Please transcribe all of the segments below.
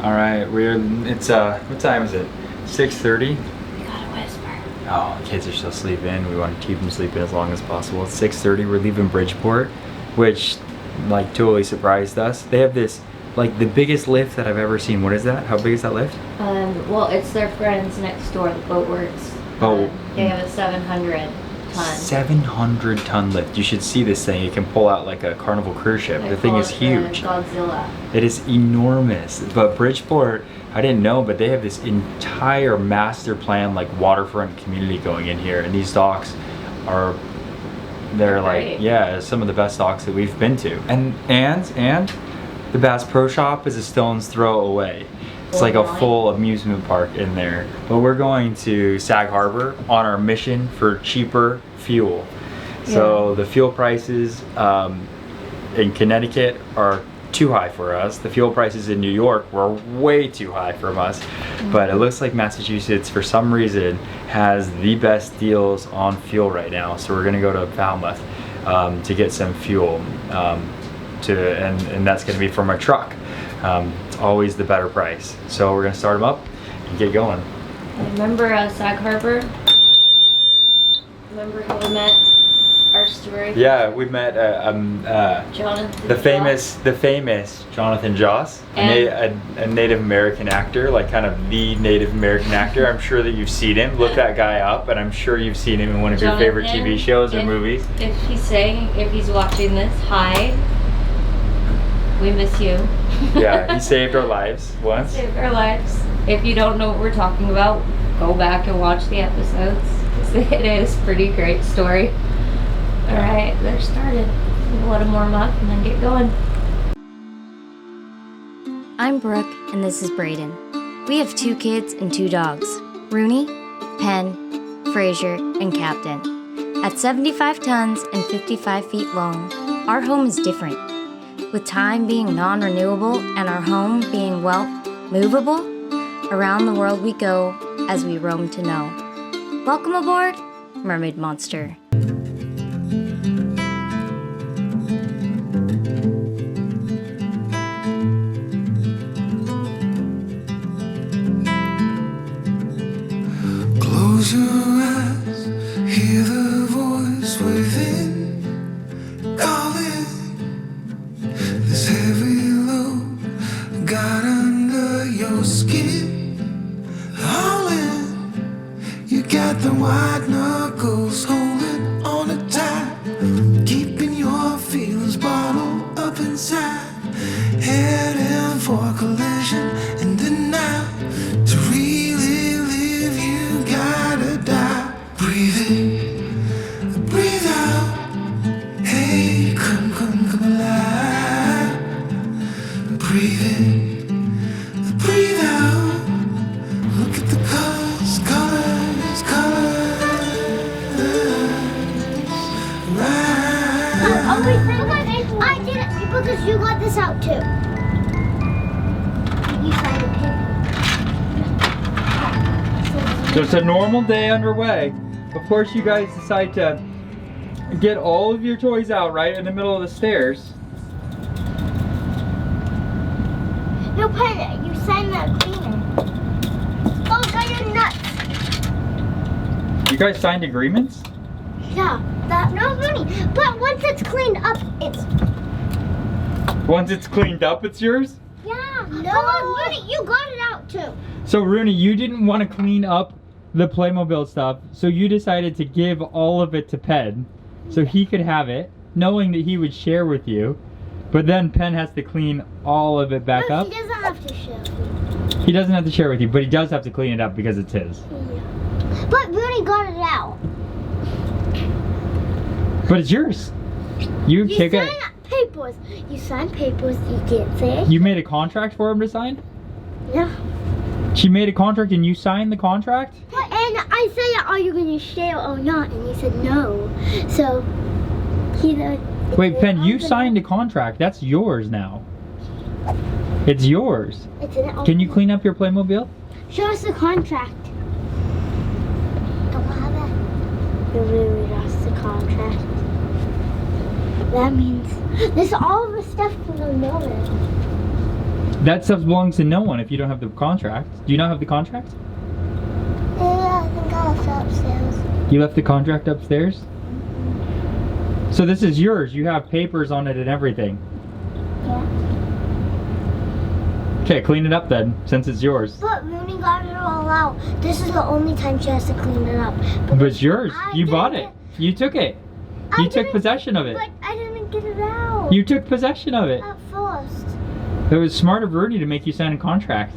All right, it's what time is it? 6:30. You gotta whisper. Oh, kids are still sleeping. We want to keep them sleeping as long as possible. It's 6:30. We're leaving Bridgeport, which like totally surprised us. They have this like the biggest lift that I've ever seen. What is that? How big is that lift? Well, it's their friends next door, the Boatworks. Oh. They have a 700 ton. 700 ton lift. You should see this thing. It can pull out like a Carnival cruise ship. They The thing call is it huge. the Godzilla. It is enormous. But Bridgeport, I didn't know, but they have this entire master plan like waterfront community going in here, and these docks are they're like great. yeah, some of the best docks that we've been to. And the Bass Pro Shop is a stone's throw away. It's like a full amusement park in there. But we're going to Sag Harbor on our mission for cheaper fuel. So the fuel prices in Connecticut are too high for us. The fuel prices in New York were way too high for us. But it looks like Massachusetts, for some reason, has the best deals on fuel right now. So we're gonna go to Falmouth to get some fuel. And that's gonna be from our truck. It's always the better price. So we're gonna start them up and get going. Remember Sag Harbor? Remember how we met? Our story? Yeah, we met Jonathan. the famous Jonathan Joss, a Native American actor, like kind of the Native American actor. I'm sure that you've seen him. Look that guy up, and I'm sure you've seen him in one of your favorite TV shows or movies. If he's watching this, hi. We miss you. Yeah, he saved our lives once. Saved our lives. If you don't know what we're talking about, go back and watch the episodes. 'Cause it is a pretty great story. Alright, they're started. We'll let them warm up and then get going. I'm Brooke, and this is Braden. We have 2 kids and 2 dogs, Rooney, Penn, Fraser, and Captain. At 75 tons and 55 feet long, our home is different. With time being non-renewable and our home being, well, movable, around the world we go as we roam to know. Welcome aboard, Mermaid Monster. Close your eyes, hear the voice within, calling. This heavy load got under your skin, hauling. You got the white knuckles holding on it tight, keeping your feelings bottled up inside, heading for collision and denial. To really live, you gotta die. Breathe in, breathe out. Hey, come alive. Breathe in, breathe out. Look at the colors, right. Oh wait, I did it because you got this out too. You signed a paper. So it's a normal day underway. Of course, you guys decide to get all of your toys out right in the middle of the stairs. No, Penn, you signed that agreement. Oh, got your nuts. You guys signed agreements? Yeah, that no money. But once it's cleaned up, it's. Once it's cleaned up, it's yours? Yeah. No. Come on, Rooney, you got it out too. So Rooney, you didn't want to clean up the Playmobil stuff, so you decided to give all of it to Penn so he could have it, knowing that he would share with you. But then Penn has to clean all of it back up. He doesn't have to share. He doesn't have to share with you, but he does have to clean it up because it's his. Yeah. But Rooney got it out. But it's yours. You take it. Papers. You sign papers. You can't say. You made a contract for him to sign? Yeah. She made a contract and you signed the contract? And I said, are you going to share or not? And he said no. So, he Wait, Penn, you signed a contract. That's yours now. It's yours. Can you clean up your Playmobil? Show us the contract. Don't have it. You really lost the contract. That means there's all of the stuff from the moment. That stuff belongs to no one if you don't have the contract. Do you not have the contract? Yeah, I think I left it upstairs. You left the contract upstairs? So this is yours. You have papers on it and everything. Yeah. Okay, clean it up then, since it's yours. But Rooney got it all out. This is the only time she has to clean it up. But it's yours. I You bought didn't it. You took it. I You took didn't- possession of it. But I didn't get it out. You took possession of it. At first. It was smart of Rooney to make you sign a contract.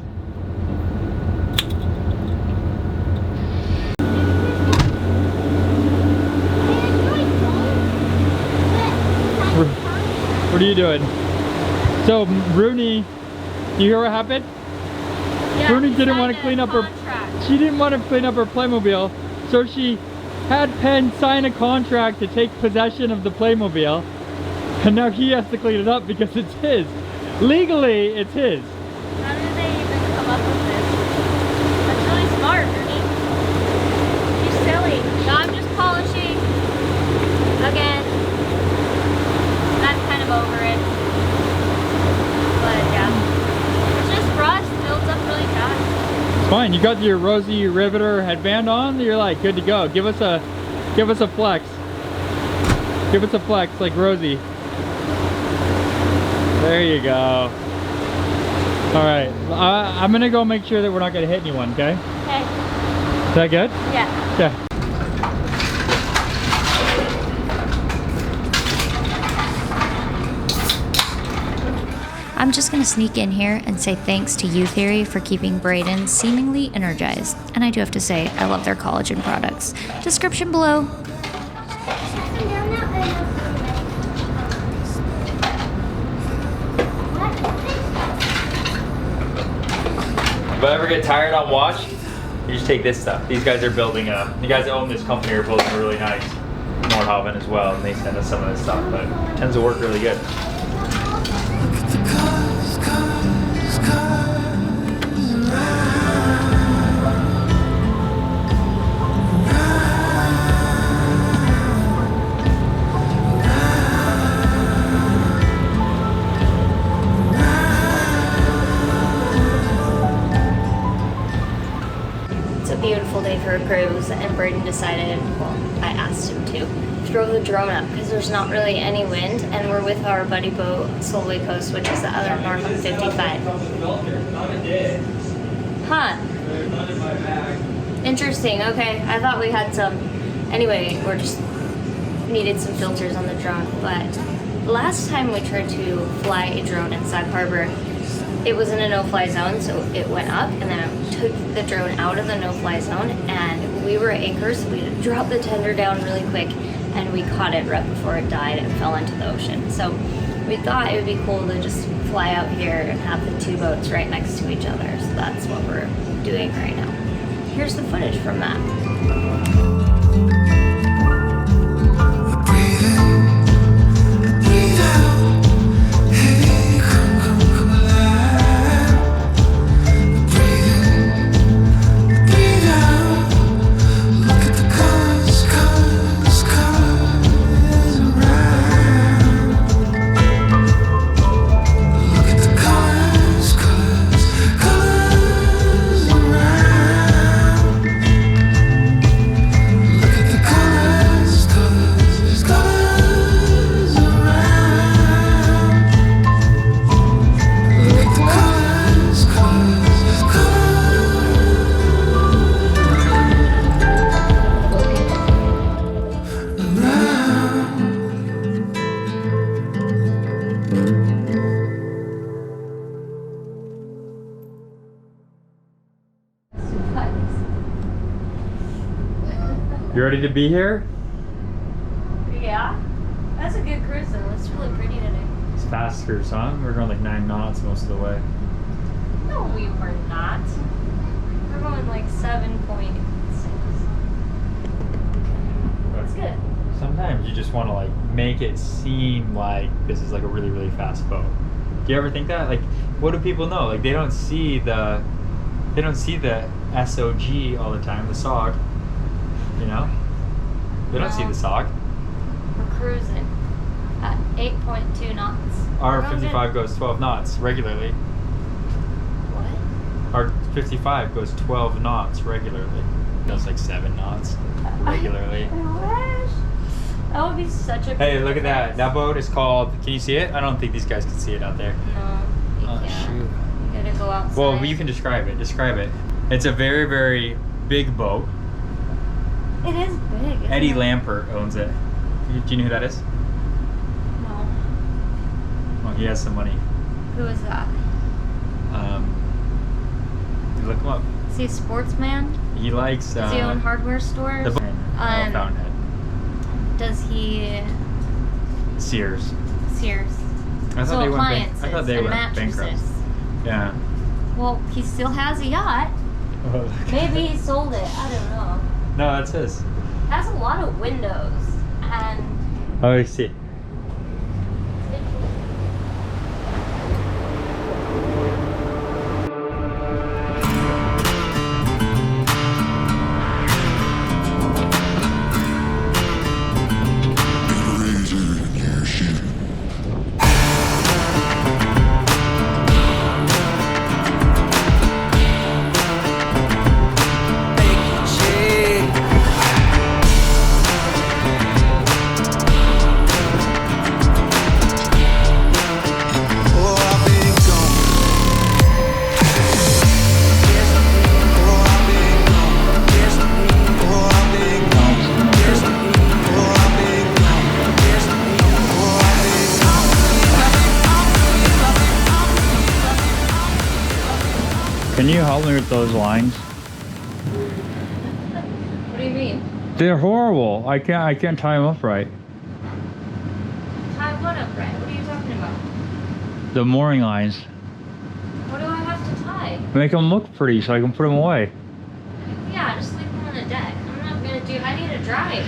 What are you doing? So Rooney, you hear what happened? Yeah, Rooney he didn't signed want to a clean up her. contract. She didn't want to clean up her Playmobil, so she had Penn sign a contract to take possession of the Playmobil, and now he has to clean it up because it's his. Legally, it's his. How did they even come up with this? That's really smart, Rooney. You're silly. No, I'm just polishing. Again. That's kind of over it. But yeah. It's just rust. Builds up really fast. It's fine. You got your Rosie Riveter headband on. You're like good to go. Give us a flex. Give us a flex like Rosie. There you go. All right, I'm gonna go make sure that we're not gonna hit anyone. Okay? Okay. Is that good? Yeah. Okay. I'm just gonna sneak in here and say thanks to U Theory for keeping Braden seemingly energized. And I do have to say, I love their collagen products. Description below. If I ever get tired on watch, you just take this stuff. These guys are building the guys that own this company are building a really nice Nordhavn as well, and they send us some of this stuff, but it tends to work really good. It's a beautiful day for a cruise, and Braden decided, well, I asked him to, throw the drone up because there's not really any wind, and we're with our buddy boat, Solway Coast, which is the other Nordhavn 55. Huh. Interesting, okay. I thought we had some. Anyway, we're just needed some filters on the drone, but last time we tried to fly a drone in Sag Harbor, it was in a no-fly zone, so it went up, and then I took the drone out of the no-fly zone, and we were anchors, so we dropped the tender down really quick, and we caught it right before it died and fell into the ocean. So we thought it would be cool to just fly out here and have the two boats right next to each other, so that's what we're doing right now. Here's the footage from that. You ready to be here? Yeah. That's a good cruise though. It's really pretty today. It's fast cruise, huh? We're going like 9 knots most of the way. No, we were not. We're going like 7.6. That's good. Sometimes you just want to like make it seem like this is like a really, really fast boat. Do you ever think that? Like, what do people know? Like, they don't see the SOG all the time, the SOG. You know? They don't see the SOG. We're cruising at 8.2 knots. Our We're going 55 goes 12 knots regularly. our 55 goes 12 knots regularly. Goes like 7 knots regularly. I wish. That would be such a Hey, look at that. That boat is called, can you see it? I don't think these guys can see it out there. No, you Oh, can't. shoot. You gotta go outside. Well, you can describe it. Describe it. It's a very, very big boat. It is big. Isn't Eddie it? Lampert owns it. Do you know who that is? No. Well, he has some money. Who is that? You look him up. Is he a sportsman? He likes Does he own hardware stores? the Fountainhead. Does he Sears. Sears? I So thought they appliances went. I thought they and went mattresses. bankrupt. Yeah. Well, he still has a yacht. Maybe he sold it. I don't know. No, that's his. Has a lot of windows and Oh, I see. Can you help me with those lines? what do you mean? They're horrible. I can't tie them up right. Tie what up, right? What are you talking about? The mooring lines. What do I have to tie? Make them look pretty so I can put them away. Yeah, just leave them on the deck. I'm not gonna do. I need to drive.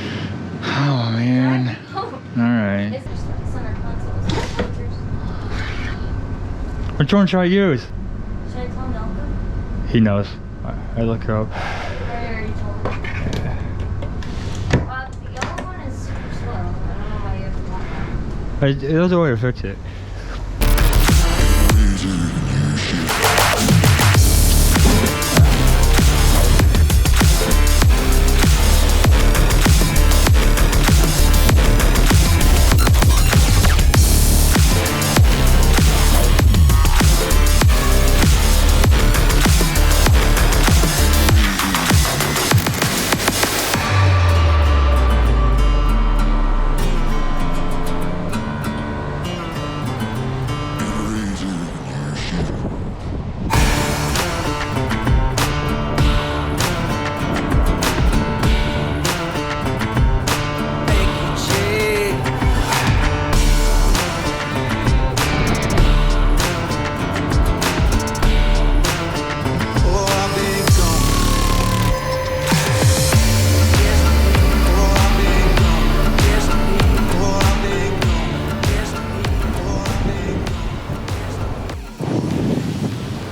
Oh man. Drive home. All right. Is there some center consoles? Which one should I use? Should I tell Nelka? He knows. I look her up. I already told him. The yellow one is super slow. I don't know why you have to walk out. There's a way to fix it.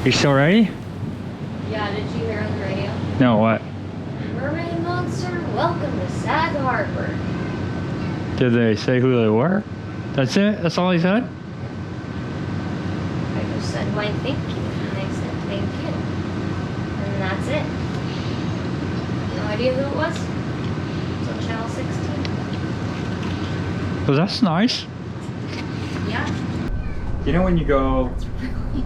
You still ready? Yeah, did you hear on the radio? No, what? Mermaid Monster, welcome to Sag Harbor. Did they say who they were? That's it? That's all he said? I just said why thank you, and they said thank you. And that's it. No idea who it was? It's on channel 16. Well, that's nice. Yeah. You know when you go...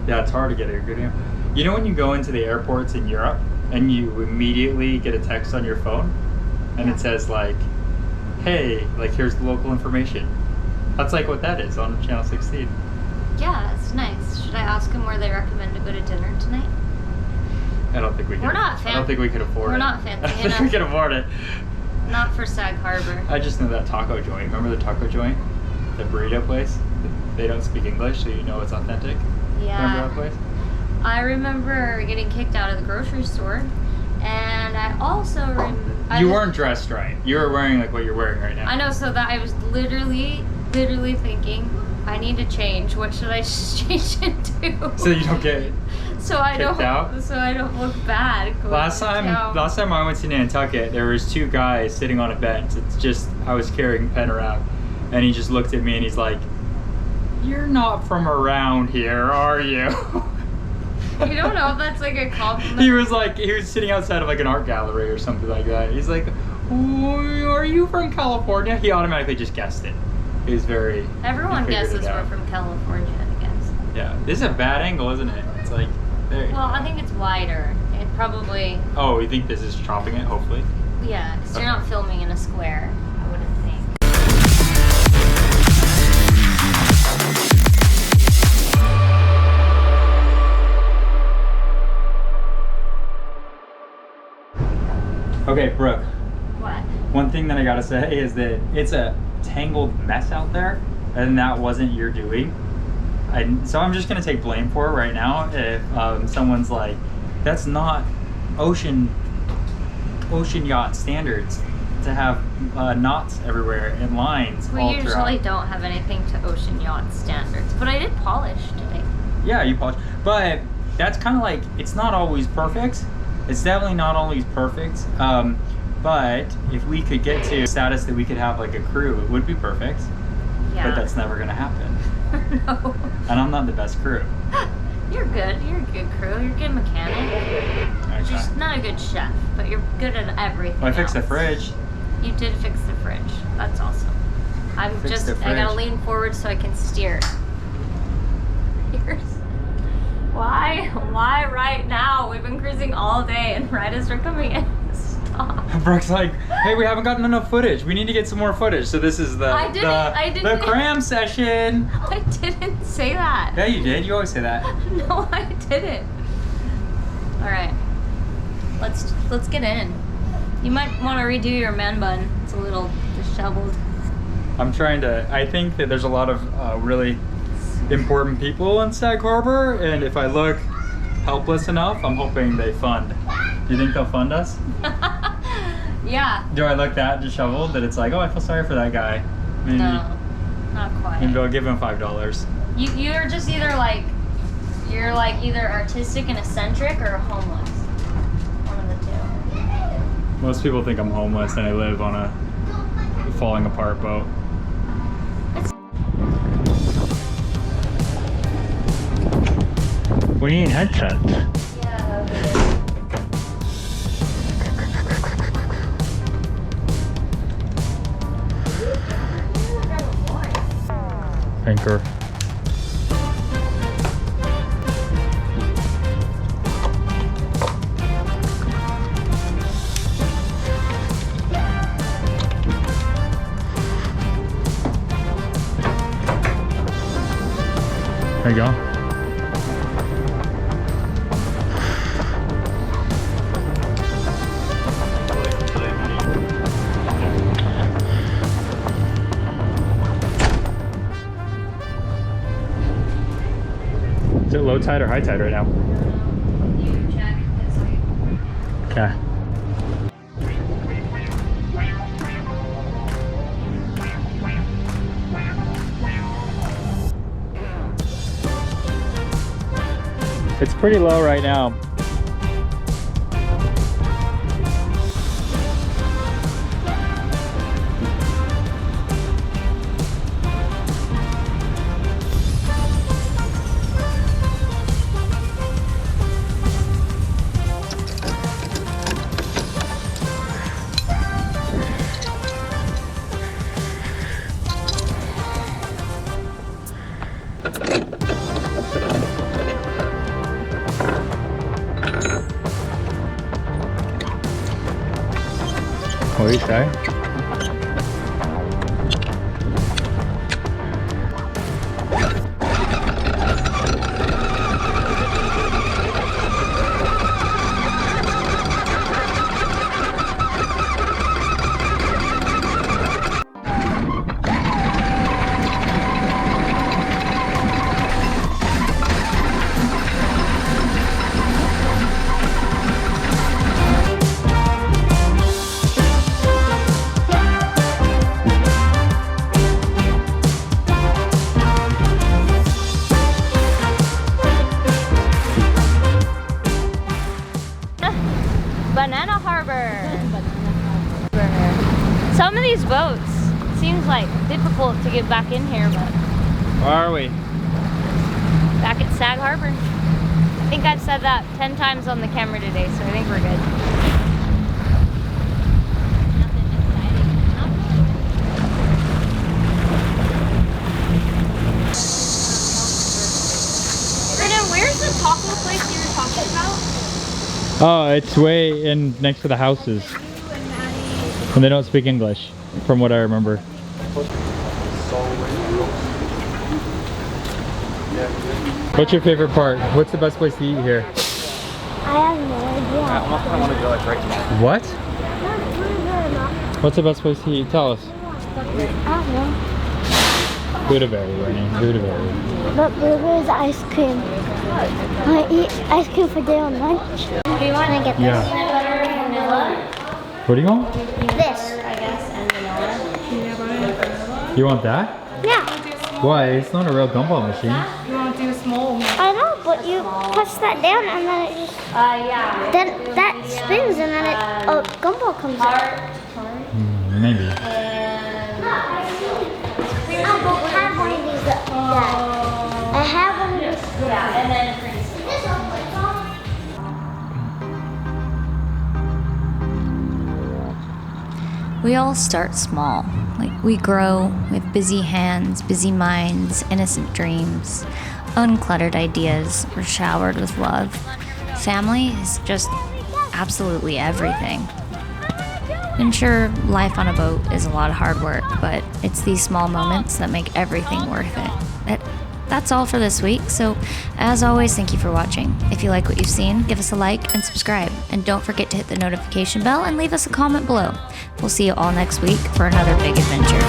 Yeah, it's hard to get a good name. You know when you go into the airports in Europe and you immediately get a text on your phone and it says like, hey, like here's the local information. That's like what that is on channel 16. Yeah, it's nice. Should I ask them where they recommend to go to dinner tonight? I don't think we can. We're not I don't think we can afford it. We're not fancy I don't think enough. we can afford it. Not for Sag Harbor. I just know that taco joint. Remember the taco joint? The burrito place? They don't speak English, so you know it's authentic. Yeah. Remember that place? I remember getting kicked out of the grocery store, and I also You weren't dressed right. You were wearing like what you're wearing right now. I know, so that I was literally thinking, I need to change. What should I change into? So you don't get so I kicked out? don't look bad. going Last time I went to Nantucket, there was 2 guys sitting on a bench. It's just I was carrying Penn around, and he just looked at me and he's like, "You're not from around here, are you?" You don't know if that's like a compliment. He was sitting outside of like an art gallery or something like that. He's like, "Oh, are you from California?" He automatically just guessed it. He's very. Everyone he figured guesses it out. we're from California, I guess. Yeah, this is a bad angle, isn't it? It's like there. Well, I think it's wider. It probably. Oh, you think this is chopping it? Hopefully. Yeah, because you're not filming in a square. I wouldn't think. Okay, Brooke. What? One thing that I gotta say is that it's a tangled mess out there, and that wasn't your doing. So I'm just gonna take blame for it right now. If someone's like, "That's not ocean yacht standards to have knots everywhere and lines We all usually throughout." don't have anything to ocean yacht standards, but I did polish today. Yeah, you polish, but that's kind of like, it's not always perfect. It's definitely not always perfect. But if we could get to a status that we could have like a crew, it would be perfect. Yeah. But that's never gonna happen. No. And I'm not the best crew. You're good. You're a good crew. You're a good mechanic. You're Okay. just not a good chef, but you're good at everything. Well, I fixed the else. fridge. You did fix the fridge. That's awesome. I'm Fixed just, the I gotta fridge. lean forward so I can steer. Why right now? We've been cruising all day and right as we're coming in. Stop. Brooke's like, "Hey, we haven't gotten enough footage. We need to get some more footage." So this is the I didn't- the cram session. I didn't say that. Yeah, you did. You always say that. No, I didn't. All right, let's get in. You might want to redo your man bun. It's a little disheveled. I'm trying to. I think that there's a lot of really important people in Sag Harbor, and if I look helpless enough, I'm hoping they fund. Do you think they'll fund us? Yeah. Do I look that disheveled that it's like, oh, I feel sorry for that guy? Maybe. No, not quite. Maybe I'll give him $5. You're just either either artistic and eccentric or homeless. One of the two. Most people think I'm homeless and I live on a falling apart boat. We need headsets. Yeah. Anchor. There you go. Is it low tide or high tide right now? You check. Okay. It's pretty low right now. What do you say? Banana Harbor. Some of these boats seems like difficult to get back in here, but Where are we? back at Sag Harbor. I think I've said that 10 times on the camera today, so I think we're good. Braden, where's the taco place you were talking about? Oh, it's way in next to the houses. And they don't speak English, from what I remember. What's your favorite part? What's the best place to eat here? I have no idea. I want to go like right now. What? I What's the best place to eat? Tell us. don't know. Budaberry, Rennie. Budaberry. But blueberries ice cream. I eat ice cream for dinner and lunch. Do you want to get this? Yeah. Vanilla, What do you want? This. I guess, and vanilla. You want that? Yeah. Why? It's not a real gumball machine. You want to do small? I know, but you push that down and then it just Yeah. then that spins and then a gumball comes out. Maybe. I have one of these. I have one of these. Yeah, and then freeze. We all start small. Like, we grow with busy hands, busy minds, innocent dreams, uncluttered ideas. We're showered with love. Family is just absolutely everything. And sure, life on a boat is a lot of hard work, but it's these small moments that make everything worth it. That's all for this week, so as always, thank you for watching. If you like what you've seen, give us a like and subscribe. And don't forget to hit the notification bell and leave us a comment below. We'll see you all next week for another big adventure.